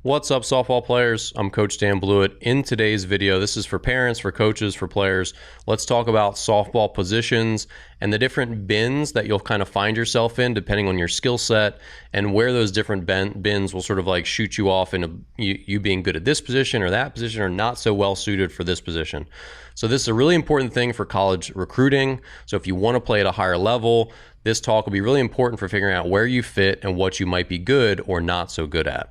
What's up, softball players? I'm Coach Dan Blewett. In today's video, this is for parents, for coaches, for players. Let's talk about softball positions and the different bins that you'll kind of find yourself in depending on your skill set, and where those different bins will sort of like shoot you off into you being good at this position or that position, or not so well suited for this position. So this is a really important thing for college recruiting. So if you want to play at a higher level, this talk will be really important for figuring out where you fit and what you might be good or not so good at.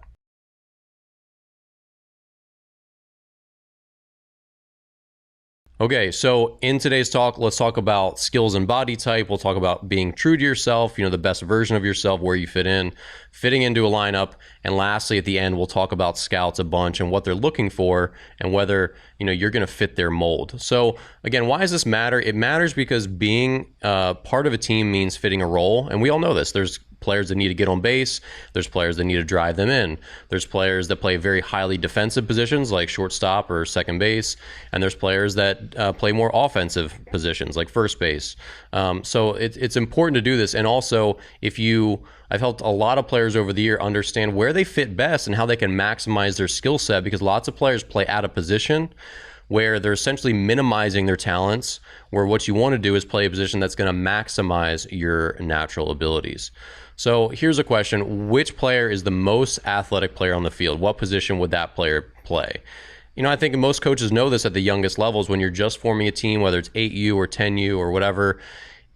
Okay, so in today's talk, let's talk about skills and body type. We'll talk about being true to yourself, the best version of yourself, where you fit in, fitting into a lineup. And lastly, at the end, we'll talk about scouts a bunch and what they're looking for and whether, you're going to fit their mold. So again, why does this matter? It matters because being part of a team means fitting a role. And we all know this. There's players that need to get on base. There's players that need to drive them in. There's players that play very highly defensive positions like shortstop or second base. And there's players that play more offensive positions like first base. So it's important to do this. And also, I've helped a lot of players over the year understand where they fit best and how they can maximize their skill set, because lots of players play out of position where they're essentially minimizing their talents, where what you want to do is play a position that's going to maximize your natural abilities. So here's a question: which player is the most athletic player on the field? What position would that player play? I think most coaches know this at the youngest levels. When you're just forming a team, whether it's 8U or 10U or whatever,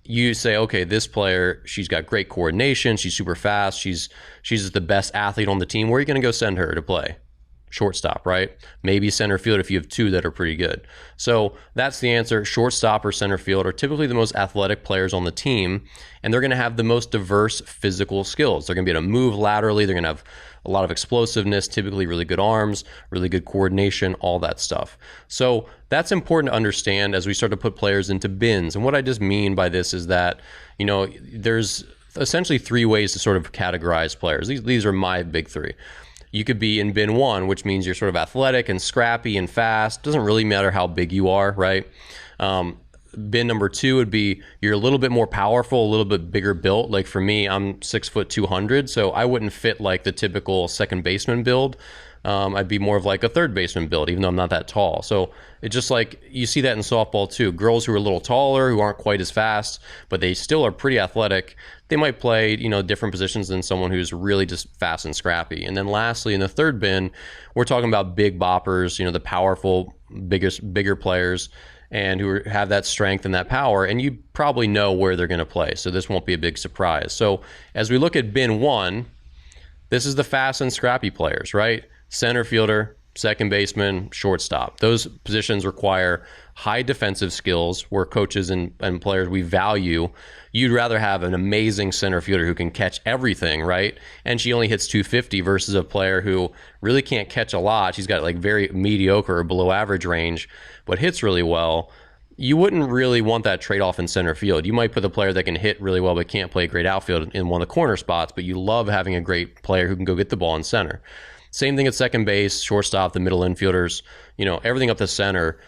you say, okay, this player, she's got great coordination, she's super fast, she's the best athlete on the team. Where are you going to go send her to play? Shortstop, right? Maybe center field if you have two that are pretty good. So that's the answer. Shortstop or center field are typically the most athletic players on the team, and they're going to have the most diverse physical skills. They're going to be able to move laterally. They're going to have a lot of explosiveness, typically really good arms, really good coordination, all that stuff. So that's important to understand as we start to put players into bins. And what I just mean by this is that, there's essentially three ways to sort of categorize players. These are my big three. You could be in bin one, which means you're sort of athletic and scrappy and fast. Doesn't really matter how big you are, right? Bin number two would be you're a little bit more powerful, a little bit bigger built. Like for me, I'm 6 foot 200, so I wouldn't fit like the typical second baseman build. I'd be more of like a third baseman build, even though I'm not that tall. So it's just like you see that in softball too. Girls who are a little taller, who aren't quite as fast, but they still are pretty athletic, they might play, different positions than someone who's really just fast and scrappy. And then lastly, in the third bin, we're talking about big boppers, the powerful, bigger players, and who have that strength and that power, and you probably know where they're going to play. So this won't be a big surprise. So as we look at bin one, this is the fast and scrappy players, right? Center fielder, second baseman, shortstop. Those positions require high defensive skills where coaches and players, we value. You'd rather have an amazing center fielder who can catch everything, right? And she only hits 250 versus a player who really can't catch a lot. She's got like very mediocre or below average range, but hits really well. You wouldn't really want that trade-off in center field. You might put a player that can hit really well but can't play great outfield in one of the corner spots, but you love having a great player who can go get the ball in center. Same thing at second base, shortstop, the middle infielders, everything up the center.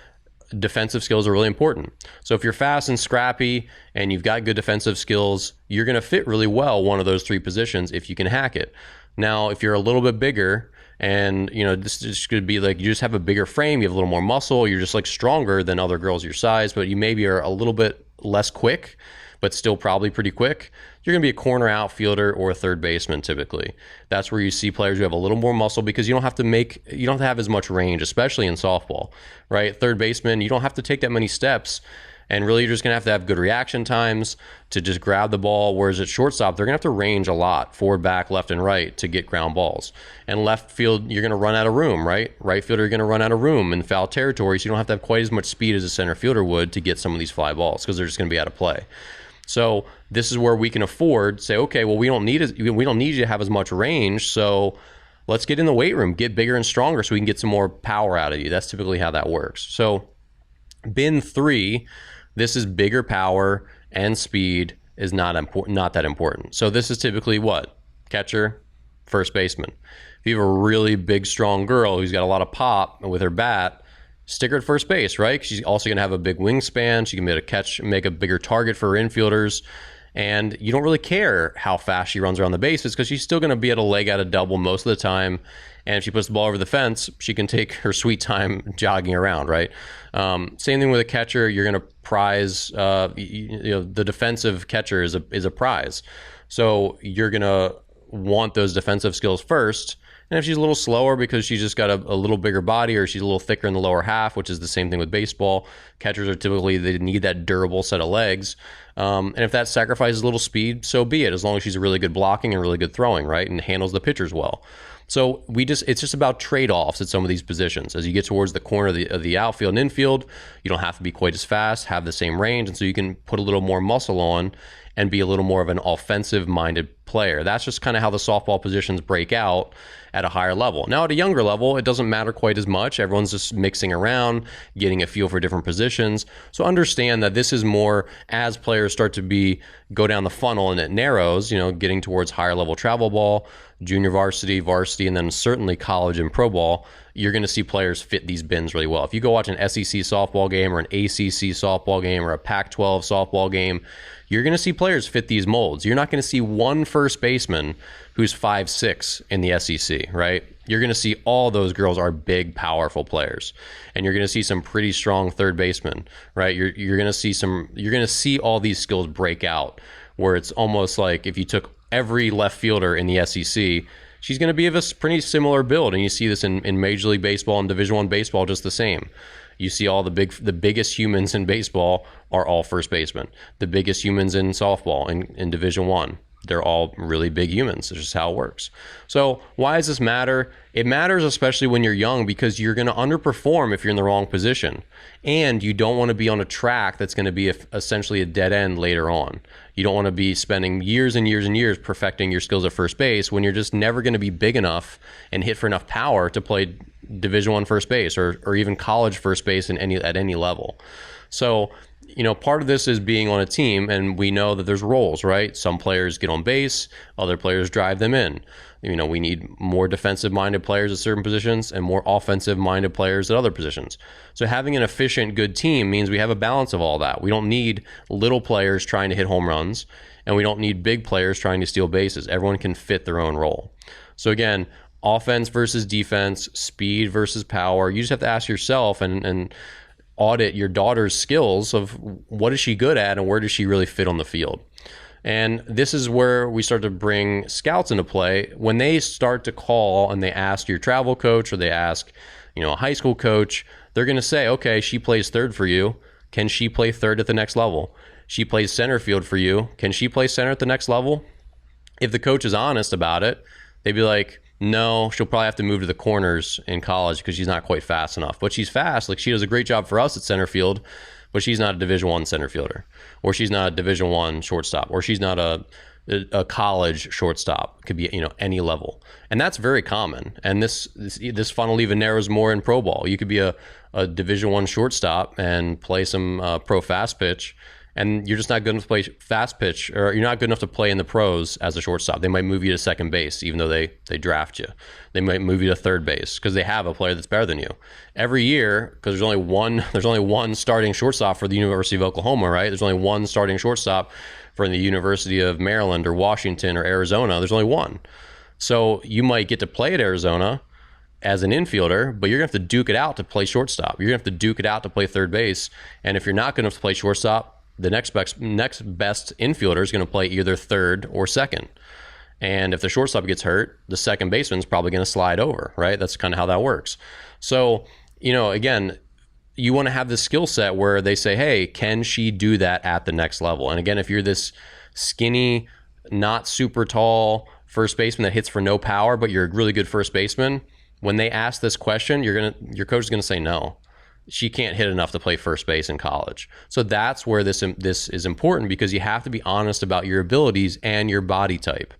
Defensive skills are really important. So if you're fast and scrappy and you've got good defensive skills, you're going to fit really well one of those three positions if you can hack it. Now, if you're a little bit bigger and, this could be like you just have a bigger frame, you have a little more muscle, you're just like stronger than other girls your size, but you maybe are a little bit less quick, but still probably pretty quick, you're going to be a corner outfielder or a third baseman typically. That's where you see players who have a little more muscle because you don't have to have as much range, especially in softball, right? Third baseman, you don't have to take that many steps, and really you're just going to have good reaction times to just grab the ball, whereas at shortstop, they're going to have to range a lot, forward, back, left, and right to get ground balls. And left field, you're going to run out of room, right? Right fielder, you're going to run out of room in foul territory, so you don't have to have quite as much speed as a center fielder would to get some of these fly balls because they're just going to be out of play. So this is where we can afford say, okay, well, we don't need you to have as much range, so let's get in the weight room, get bigger and stronger so we can get some more power out of you. That's typically how that works. So bin three, this is bigger power and speed is not that important. So this is typically what? Catcher, first baseman. If you have a really big, strong girl who's got a lot of pop with her bat, stick her at first base, right? She's also going to have a big wingspan. She can be able to make a bigger target for her infielders. And you don't really care how fast she runs around the bases because she's still going to be at a leg out of double most of the time. And if she puts the ball over the fence, she can take her sweet time jogging around, right? Same thing with a catcher. You're going to prize, the defensive catcher is a prize. So you're going to want those defensive skills first. And if she's a little slower because she's just got a little bigger body, or she's a little thicker in the lower half, which is the same thing with baseball, catchers are typically, they need that durable set of legs. And if that sacrifices a little speed, so be it, as long as she's really good blocking and really good throwing, right? And handles the pitchers well. So it's just about trade-offs at some of these positions. As you get towards the corner of the outfield and infield, you don't have to be quite as fast, have the same range, and so you can put a little more muscle on and be a little more of an offensive-minded player. That's just kind of how the softball positions break out at a higher level. Now, at a younger level, it doesn't matter quite as much. Everyone's just mixing around, getting a feel for different positions. So understand that this is more as players start to go down the funnel and it narrows, getting towards higher level travel ball, junior varsity, and then certainly college and pro ball. You're going to see players fit these bins really well. If you go watch an SEC softball game or an ACC softball game or a Pac-12 softball game, you're going to see players fit these molds. You're not going to see one first baseman who's 5'6" in the SEC, right? You're going to see all those girls are big, powerful players. And you're going to see some pretty strong third basemen, right? You're going to see all these skills break out, where it's almost like if you took every left fielder in the SEC, she's going to be of a pretty similar build. And you see this in Major League Baseball and Division I baseball just the same. You see all the biggest humans in baseball are all first basemen. The biggest humans in softball in Division I, they're all really big humans. It's just how it works. So why does this matter? It matters especially when you're young, because you're going to underperform if you're in the wrong position. And you don't want to be on a track that's going to be essentially a dead end later on. You don't want to be spending years and years and years perfecting your skills at first base when you're just never going to be big enough and hit for enough power to play Division I first base or even college first base at any level. So, part of this is being on a team, and we know that there's roles, right? Some players get on base, other players drive them in. We need more defensive-minded players at certain positions and more offensive-minded players at other positions. So having an efficient, good team means we have a balance of all that. We don't need little players trying to hit home runs, and we don't need big players trying to steal bases. Everyone can fit their own role. So again, offense versus defense, speed versus power. You just have to ask yourself and audit your daughter's skills of what is she good at and where does she really fit on the field. And this is where we start to bring scouts into play. When they start to call and they ask your travel coach or they ask, a high school coach, they're going to say, okay, she plays third for you. Can she play third at the next level? She plays center field for you. Can she play center at the next level? If the coach is honest about it, they'd be like, no, she'll probably have to move to the corners in college because she's not quite fast enough. But she's fast. Like, she does a great job for us at center field, but she's not a Division I center fielder, or she's not a Division I shortstop, or she's not a college shortstop. Could be, any level. And that's very common. And this funnel even narrows more in pro ball. You could be a Division I shortstop and play some pro fast pitch, and you're just not good enough to play fast pitch, or you're not good enough to play in the pros as a shortstop. They might move you to second base, even though they draft you. They might move you to third base because they have a player that's better than you. Every year, because there's only one starting shortstop for the University of Oklahoma, right? There's only one starting shortstop for the University of Maryland or Washington or Arizona. There's only one. So you might get to play at Arizona as an infielder, but you're going to have to duke it out to play shortstop. You're going to have to duke it out to play third base. And if you're not good enough to play shortstop, the next best infielder is going to play either third or second. And if the shortstop gets hurt, the second baseman's probably going to slide over, right? That's kind of how that works. So, again, you want to have this skill set where they say, hey, can she do that at the next level? And again, if you're this skinny, not super tall first baseman that hits for no power, but you're a really good first baseman, when they ask this question, your coach is going to say no. She can't hit enough to play first base in college. So that's where this is important, because you have to be honest about your abilities and your body type.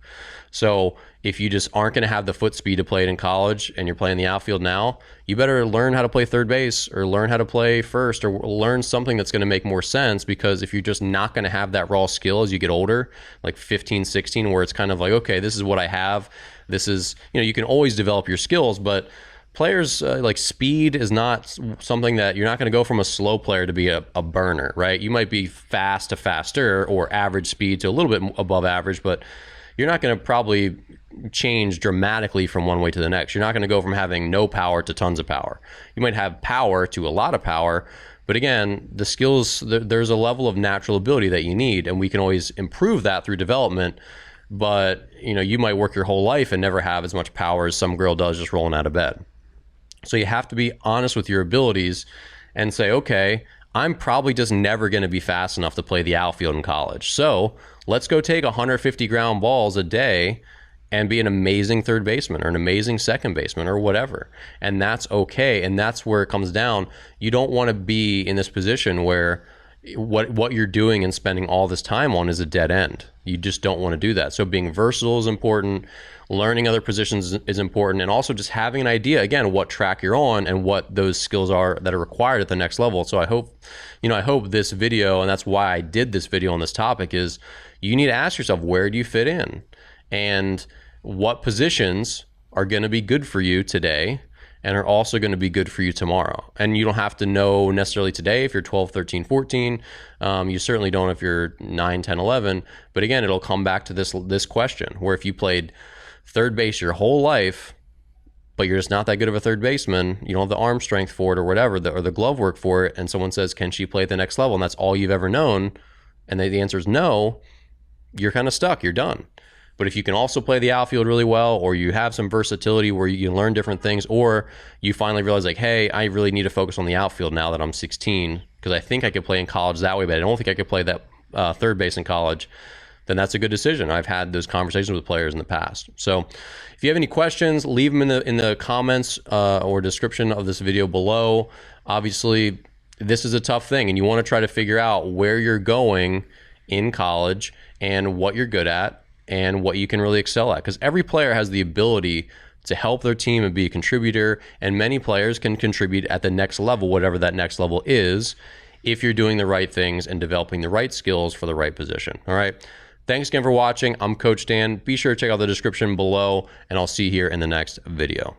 So if you just aren't going to have the foot speed to play it in college and you're playing the outfield now, you better learn how to play third base or learn how to play first, or learn something that's going to make more sense. Because if you're just not going to have that raw skill as you get older, like 15, 16, where it's kind of like, okay, this is what I have. This is, you can always develop your skills, but players like speed is not something that you're not going to go from a slow player to be a burner, right? You might be fast to faster or average speed to a little bit above average, but you're not going to probably change dramatically from one way to the next. You're not going to go from having no power to tons of power. You might have power to a lot of power, but again, the skills, there's a level of natural ability that you need, and we can always improve that through development. But you might work your whole life and never have as much power as some girl does just rolling out of bed. So you have to be honest with your abilities and say, okay, I'm probably just never going to be fast enough to play the outfield in college. So let's go take 150 ground balls a day and be an amazing third baseman or an amazing second baseman or whatever. And that's okay. And that's where it comes down. You don't want to be in this position where what you're doing and spending all this time on is a dead end. You just don't want to do that. So being versatile is important. Learning other positions is important. And also just having an idea, again, what track you're on and what those skills are that are required at the next level. So I hope this video, and that's why I did this video on this topic, is you need to ask yourself, where do you fit in? And what positions are going to be good for you today and are also going to be good for you tomorrow. And you don't have to know necessarily today if you're 12, 13, 14. You certainly don't if you're 9, 10, 11. But again, it'll come back to this question, where if you played third base your whole life, but you're just not that good of a third baseman, you don't have the arm strength for it or whatever, or the glove work for it, and someone says, can she play at the next level? And that's all you've ever known, and the answer is no, you're kind of stuck, you're done. But if you can also play the outfield really well, or you have some versatility where you can learn different things, or you finally realize like, hey, I really need to focus on the outfield now that I'm 16, because I think I could play in college that way, but I don't think I could play that third base in college, then that's a good decision. I've had those conversations with players in the past. So if you have any questions, leave them in the comments or description of this video below. Obviously, this is a tough thing, and you want to try to figure out where you're going in college and what you're good at and what you can really excel at, because every player has the ability to help their team and be a contributor, and many players can contribute at the next level, whatever that next level is, if you're doing the right things and developing the right skills for the right position. All right. Thanks again for watching. I'm Coach Dan. Be sure to check out the description below, and I'll see you here in the next video.